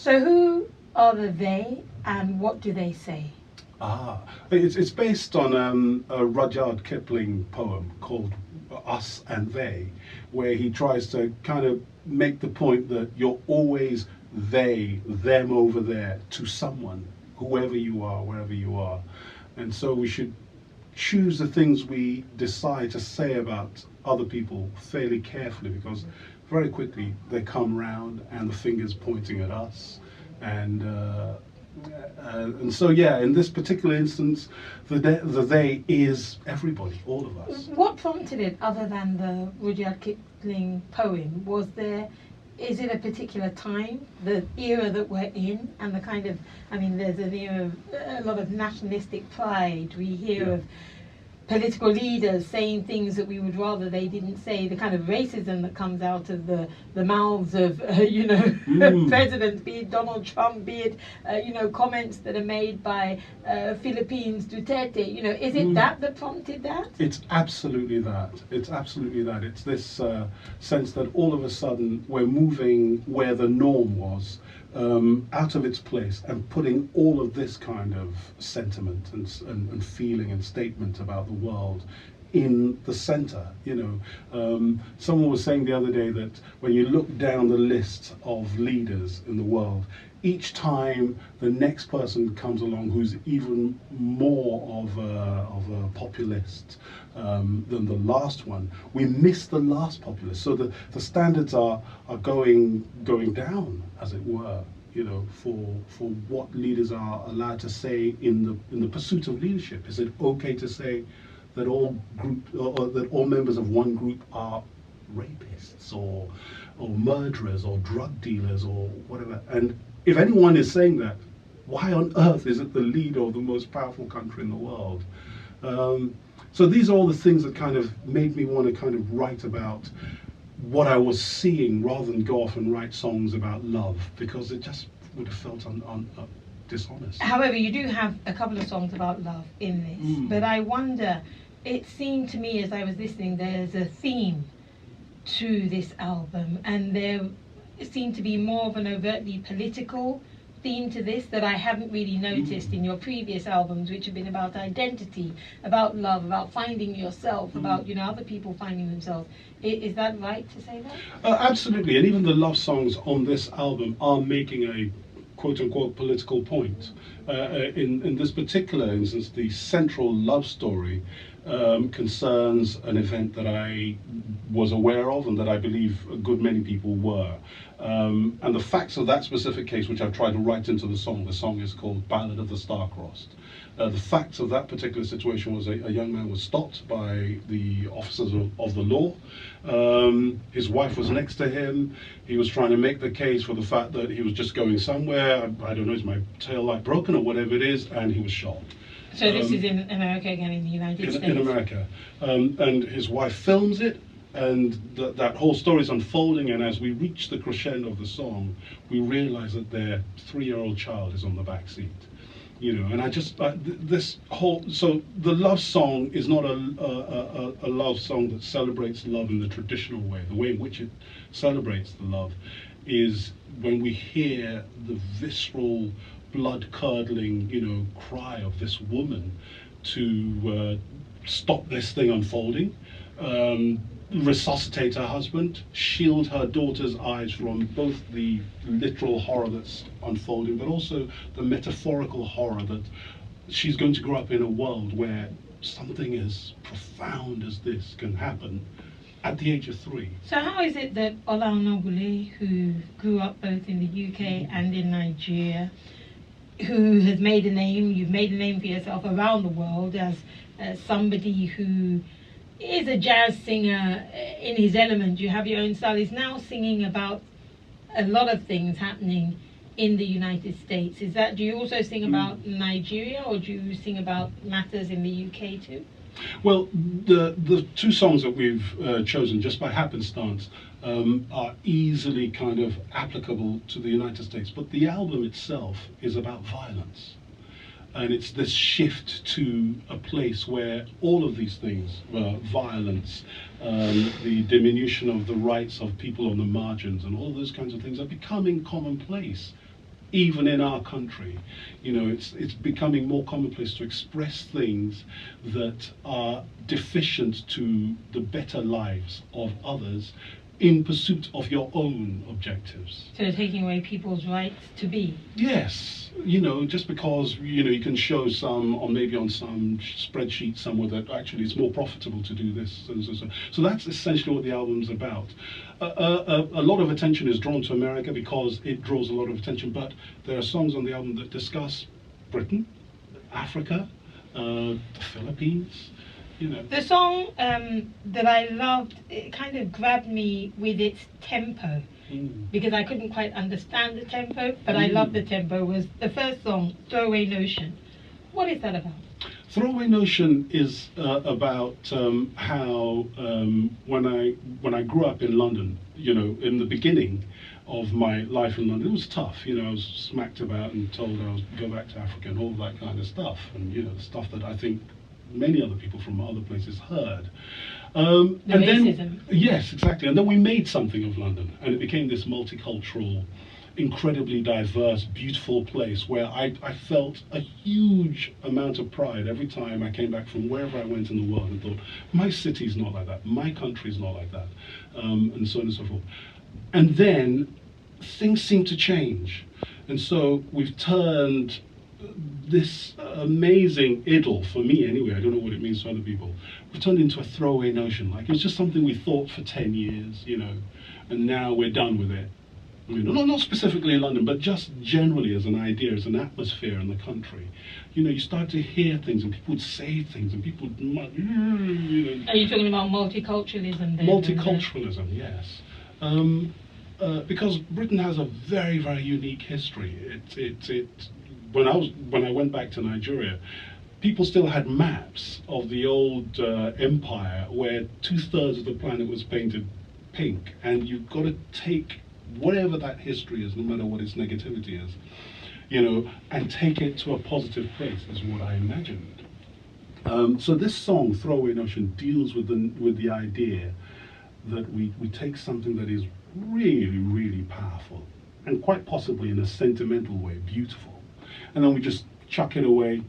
So who are the they and what do they say? It's based on a Rudyard Kipling poem called Us and They, where he tries to kind of make the point that you're always they, them over there to someone, whoever you are, wherever you are. And so we should choose the things we decide to say about other people fairly carefully, because very quickly they come round and the finger's pointing at us. And so, yeah, in this particular instance, the they is everybody, all of us. What prompted it, other than the Rudyard Kipling poem? Is it a particular time, the era that we're in, and the kind of, I mean, there's an era of a lot of nationalistic pride. We hear of political leaders saying things that we would rather they didn't say, the kind of racism that comes out of the mouths of, presidents, be it Donald Trump, be it, comments that are made by Philippines Duterte. Is it that prompted that? It's absolutely that. It's absolutely that. It's this sense that all of a sudden we're moving where the norm was, out of its place, and putting all of this kind of sentiment and feeling and statement about the world in the center. Someone was saying the other day that when you look down the list of leaders in the world, each time the next person comes along who's even more of a populist than the last one, we miss the last populist. So the standards are going down, as it were, for what leaders are allowed to say in the pursuit of leadership. Is it okay to say that all that all members of one group are rapists or murderers or drug dealers or whatever? And if anyone is saying that, why on earth is it the leader of the most powerful country in the world? So these are all the things that kind of made me want to kind of write about what I was seeing, rather than go off and write songs about love, because it just would have felt dishonest. However, you do have a couple of songs about love in this, but I wonder, it seemed to me as I was listening, there's a theme to this album, and there seemed to be more of an overtly political theme to this that I haven't really noticed in your previous albums, which have been about identity, about love, about finding yourself, about other people finding themselves. Is that right to say that? Absolutely, and even the love songs on this album are making a quote-unquote political point. In this particular instance, the central love story concerns an event that I was aware of and that I believe a good many people were. And the facts of that specific case, which I've tried to write into the song is called Ballad of the Star-Crossed. The facts of that particular situation was a young man was stopped by the officers of the law. His wife was next to him. He was trying to make the case for the fact that he was just going somewhere. I don't know, is my tail light broken or whatever it is, and he was shot. So this is in America again, in the United States? In America. And his wife films it, and that whole story is unfolding, and as we reach the crescendo of the song, we realize that their 3-year-old child is on the back seat. And I just, this whole, so the love song is not a love song that celebrates love in the traditional way. The way in which it celebrates the love is when we hear the visceral, blood-curdling, cry of this woman to stop this thing unfolding, resuscitate her husband, shield her daughter's eyes from both the literal horror that's unfolding, but also the metaphorical horror that she's going to grow up in a world where something as profound as this can happen at the age of 3. So how is it that Ola Onobule, who grew up both in the UK and in Nigeria, who has made a name, you've made a name for yourself around the world as somebody who is a jazz singer in his element, you have your own style, is now singing about a lot of things happening in the United States. Do you also sing about Nigeria, or do you sing about matters in the UK too? Well, the 2 songs that we've chosen just by happenstance are easily kind of applicable to the United States, but the album itself is about violence. And it's this shift to a place where all of these things, violence, the diminution of the rights of people on the margins, and all those kinds of things are becoming commonplace even in our country, it's becoming more commonplace to express things that are deficient to the better lives of others in pursuit of your own objectives. So taking away people's rights to be. Yes, just because you can show some, or maybe on some spreadsheet somewhere, that actually it's more profitable to do this, and so. So that's essentially what the album's about. A lot of attention is drawn to America because it draws a lot of attention, but there are songs on the album that discuss Britain, Africa, the Philippines. The song that I loved, it kind of grabbed me with its tempo, because I couldn't quite understand the tempo, but I loved the tempo, was the first song, Throwaway Notion. What is that about? Throwaway Notion is about how when I grew up in London, in the beginning of my life in London, it was tough. I was smacked about and told I was go back to Africa and all that kind of stuff, and the stuff that I think many other people from other places heard. The racism. Then, yes, exactly. And then we made something of London, and it became this multicultural, incredibly diverse, beautiful place where I felt a huge amount of pride every time I came back from wherever I went in the world and thought, my city's not like that, my country's not like that, and so on and so forth. And then things seem to change. And so we've turned this amazing idyll, for me anyway, I don't know what it means to other people, we've turned into a throwaway notion. Like, it's just something we thought for 10 years, and now we're done with it. Not specifically in London, but just generally as an idea, as an atmosphere in the country. You start to hear things, and people would say things, and people, Are you talking about multiculturalism then? Multiculturalism, yes. Because Britain has a very, very unique history. When I went back to Nigeria, people still had maps of the old empire where 2/3 of the planet was painted pink, and you've got to take whatever that history is, no matter what its negativity is, and take it to a positive place, is what I imagined. So this song, Throwaway Notion, deals with the idea that we take something that is really, really powerful, and quite possibly in a sentimental way, beautiful, and then we just chuck it away,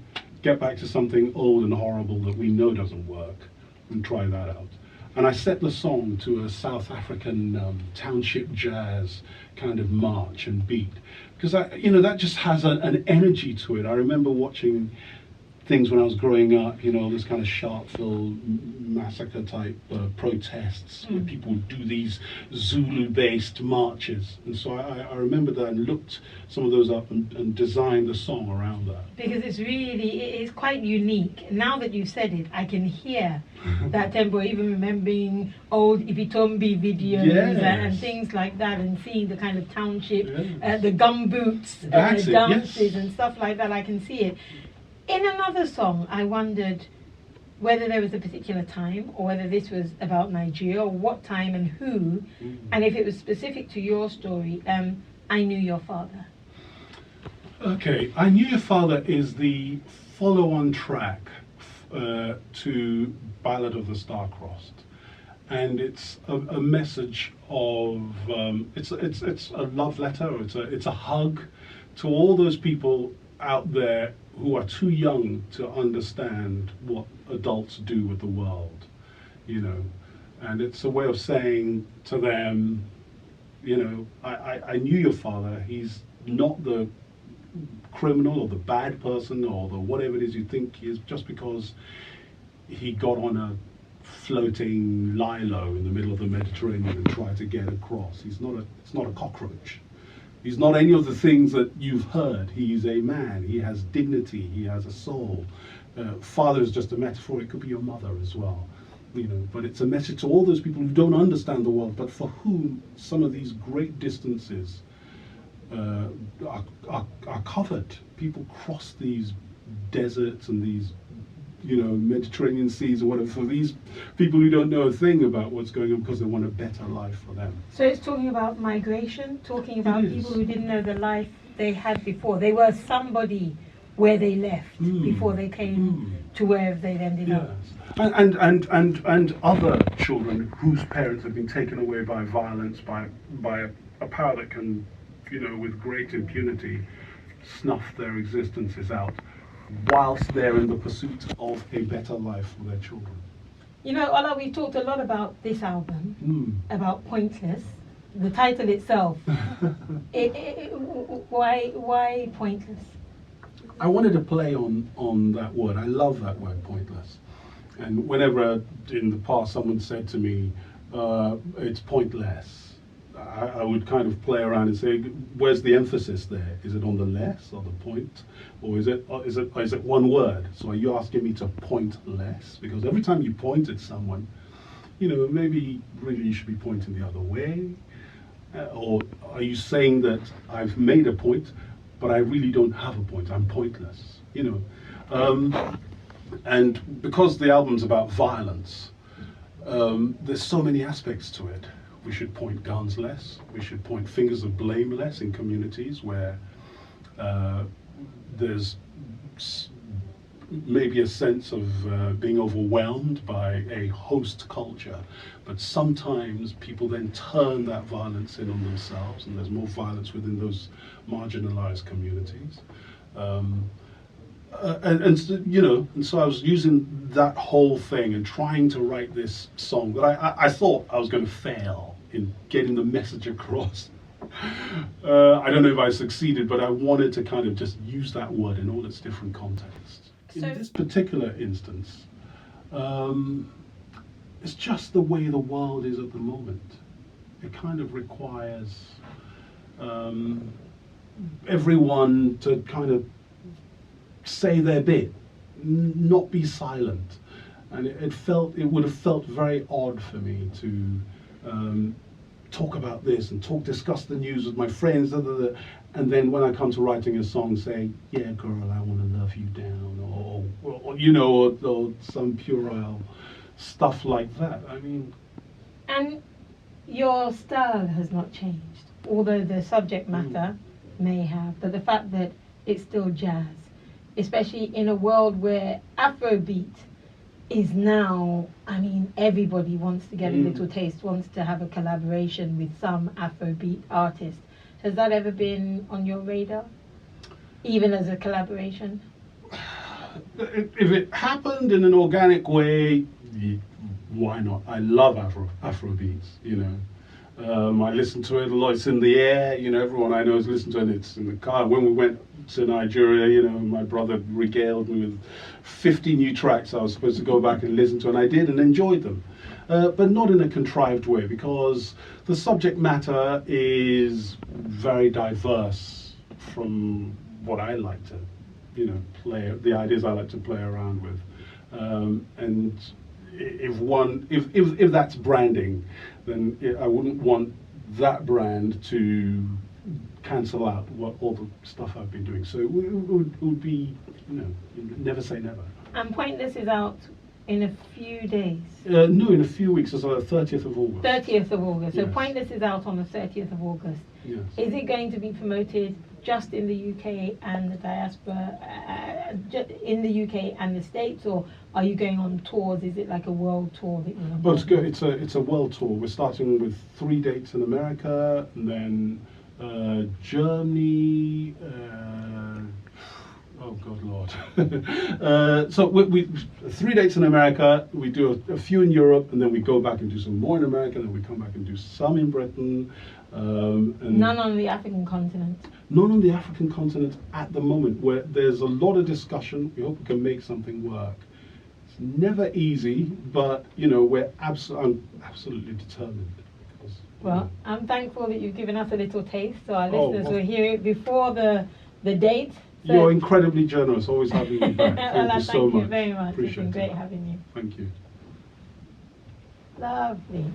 get back to something old and horrible that we know doesn't work, and try that out. And I set the song to a South African township jazz kind of march and beat, because that just has an energy to it. I remember watching things when I was growing up, this kind of Sharpeville massacre type protests where people would do these Zulu-based marches, and so I remember that and looked some of those up and designed the song around that. Because it's quite unique. Now that you've said it, I can hear that tempo, even remembering old Ibitombi videos. Yes. And things like that, and seeing the kind of township, the gumboots, That's the it, dances yes. and stuff like that. I can see it. In another song, I wondered whether there was a particular time, or whether this was about Nigeria, or what time and who, and if it was specific to your story. I Knew Your Father. Okay, I Knew Your Father is the follow-on track to Ballad of the Star-Crossed, and it's a message of it's a love letter, or it's a hug to all those people out there who are too young to understand what adults do with the world, and it's a way of saying to them, I knew your father. He's not the criminal or the bad person or the whatever it is you think he is, just because he got on a floating lilo in the middle of the Mediterranean and tried to get across. It's not a cockroach. He's not any of the things that you've heard. He's a man. He has dignity. He has a soul. Father is just a metaphor. It could be your mother as well. But it's a message to all those people who don't understand the world, but for whom some of these great distances are covered. People cross these deserts and these Mediterranean seas or whatever, for these people who don't know a thing about what's going on because they want a better life for them. So it's talking about migration, talking about people who didn't know the life they had before. They were somebody where they left before they came to wherever they'd ended up. And other children whose parents have been taken away by violence, by a power that can with great impunity, snuff their existences out whilst they're in the pursuit of a better life for their children. Ola, we talked a lot about this album, about Pointless. The title itself, why Pointless? I wanted to play on that word. I love that word, pointless. And whenever in the past someone said to me, it's pointless, I would kind of play around and say, where's the emphasis there? Is it on the less or the point? Or is it one word? So are you asking me to point less? Because every time you point at someone, maybe really you should be pointing the other way. Or are you saying that I've made a point, but I really don't have a point? I'm pointless, and because the album's about violence, there's so many aspects to it. We should point guns less. We should point fingers of blame less in communities where there's maybe a sense of being overwhelmed by a host culture, but sometimes people then turn that violence in on themselves, and there's more violence within those marginalized communities. And so I was using that whole thing and trying to write this song that I thought I was going to fail in getting the message across. I don't know if I succeeded, but I wanted to kind of just use that word in all its different contexts. In this particular instance, it's just the way the world is at the moment. It kind of requires everyone to kind of say their bit, not be silent. And it would have felt very odd for me to talk about this and discuss the news with my friends, and then when I come to writing a song, say, yeah, girl, I want to love you down, or some puerile stuff like that. I mean, and your style has not changed, although the subject matter may have, but the fact that it's still jazz, especially in a world where Afrobeat is now, everybody wants to get a little taste, wants to have a collaboration with some Afrobeat artist. Has that ever been on your radar, even as a collaboration? If it happened in an organic way, why not? I love Afrobeats, I listen to it a lot. It's in the air, everyone I know has listened to it. It's in the car. When we went to Nigeria, my brother regaled me with 50 new tracks I was supposed to go back and listen to, and I did and enjoyed them. But not in a contrived way, because the subject matter is very diverse from what I like to, the ideas I like to play around with. And if that's branding, then I wouldn't want that brand to cancel out all the stuff I've been doing. So it would be, never say never. And Pointless is out in a few days. No, in a few weeks. It's the 30th of August. 30th of August. So Yes. Pointless is out on the 30th of August. Yes. Is it going to be promoted just in the UK and the diaspora, in the UK and the States, or are you going on tours? Is it like a world tour that you're on? Well, it's good. It's a world tour. We're starting with 3 dates in America, and then Germany. Oh God, Lord! So we 3 dates in America. We do a few in Europe, and then we go back and do some more in America. Then we come back and do some in Britain. And none on the African continent. None on the African continent at the moment, where there's a lot of discussion. We hope we can make something work. It's never easy, but I'm absolutely determined. Because, Well, I'm thankful that you've given us a little taste, so our Oh, listeners well. will hear it before the date. So You're incredibly generous, always having me back. Thank Ola, you so thank you much. very much. It's Appreciate been great it. having you. Thank you. Lovely.